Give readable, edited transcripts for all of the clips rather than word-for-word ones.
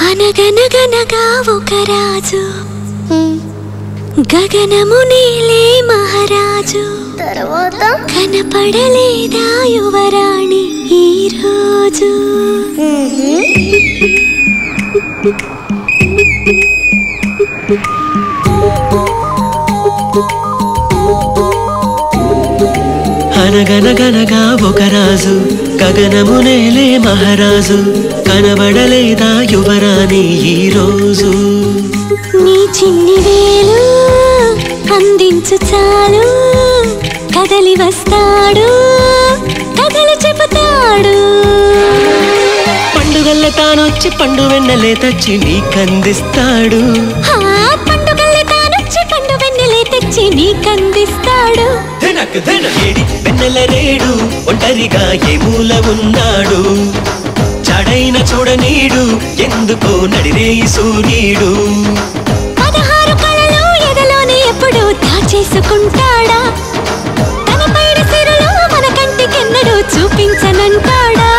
అనగనగనగా ఒక రాజు గగనము నీలే మహారాజు తర్వాత కనపడలేదా యువరాణి ఈ రోజు అనగనగనగా ఒక రాజు గగనము నేలే మహారాజు కనబడలేదా యువరాణి ఈ రోజు నీ చిన్ని వేలు అందించు చాలు కదలి వస్తాడు కథలు చెబుతాడు పండుగల్ల తానొచ్చి పండు వెన్నెలే తెచ్చి నీకందిస్తాడు పండుగల్ల తానొచ్చి పండు వెన్నెలే తెచ్చి నీకందిస్తాడు వెన్నెల రేడు ఒంటరిగా ఏ మూల ఉన్నాడు చడైన చూడనీడు ఎందుకో నడిరే సూర్యుడు 16 కళలు ఎదలోనే ఎప్పుడు దాచేసుకుంటాడా తన పైన సిరులు మన కంటికెన్నడూ చూపించనంటాడా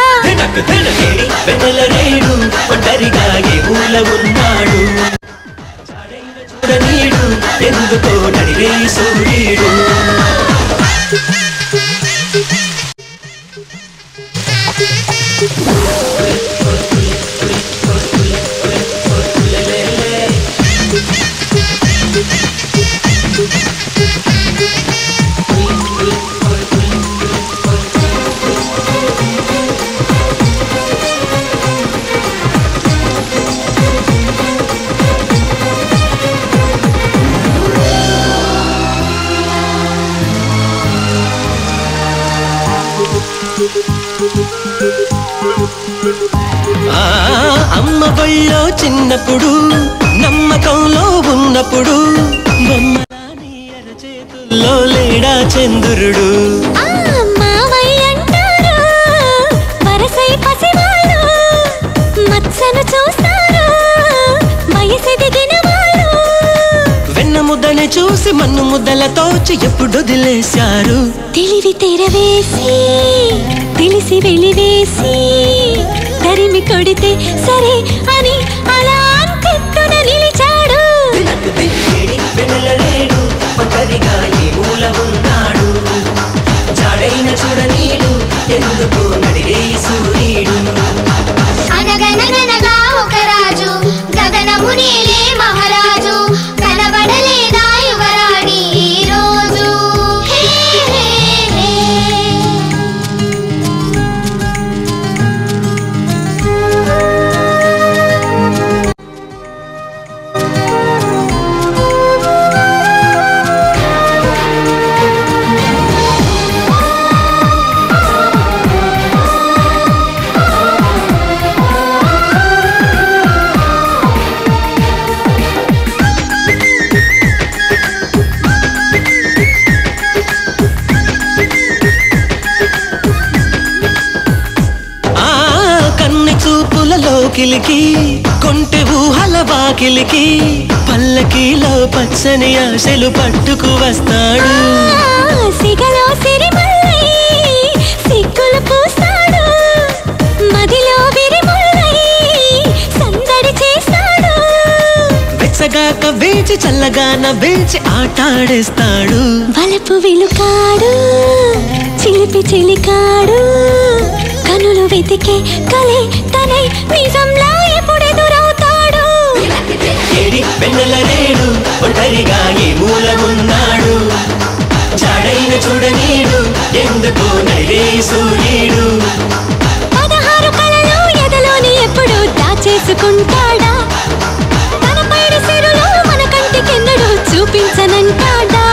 వెన్నెల రేడు ఒంటరిగా ఏ మూల ఉన్నాడు చడైన చూడనీడు ఎందుకో నడిరే సూర్యుడు అమ్మ బళ్ళో చిన్నప్పుడు నమ్మకంలో ఉన్నప్పుడు బొమ్మలాని అరచేతుల్లో లేడా చంద్రుడు వెన్న ముద్దనే చూసి మన్ను ముద్దలతోచి ఎప్పుడు వదిలేశారు తెలివి తెరవేసి తెలిసి వెలివేసి తరిమి కొడితే సరే అని అలా అంతెత్తున నిలిచాడు అనగనగనగా ఒక రాజు గగనము నీలే మహారాజు కనబడలేదా యువరాణి ఈ రోజు లోకిలికి కొంటె ఊహల వాకిలికి పల్లకీలో పచ్చని ఆశలు పట్టుకు వస్తాడు సిగలో సిరిమల్లై సిగ్గులు పూస్తాడు మదిలో విరిముల్లై సందడి చేస్తాడు వెచ్చగాక వేచి చల్లగా నవ్వేచి ఆటాడేస్తాడు వలపు విలుకాడు చిలిపి చిలికాడు కనులు వెతికే కలే తనై నిజంలా ఎప్పుడెదురవుతాడు వెన్నెల రేడు ఒంటరిగా ఏ మూల ఉన్నాడు చాడైన చూడనీడు ఎందుకో నడిరే సూర్యుడు 16 కళలు ఎదలోని ఎప్పుడు దాచేసుకుంటాడా తన పైన సిరులు మన కంటికెన్నడూ చూపించనంటాడా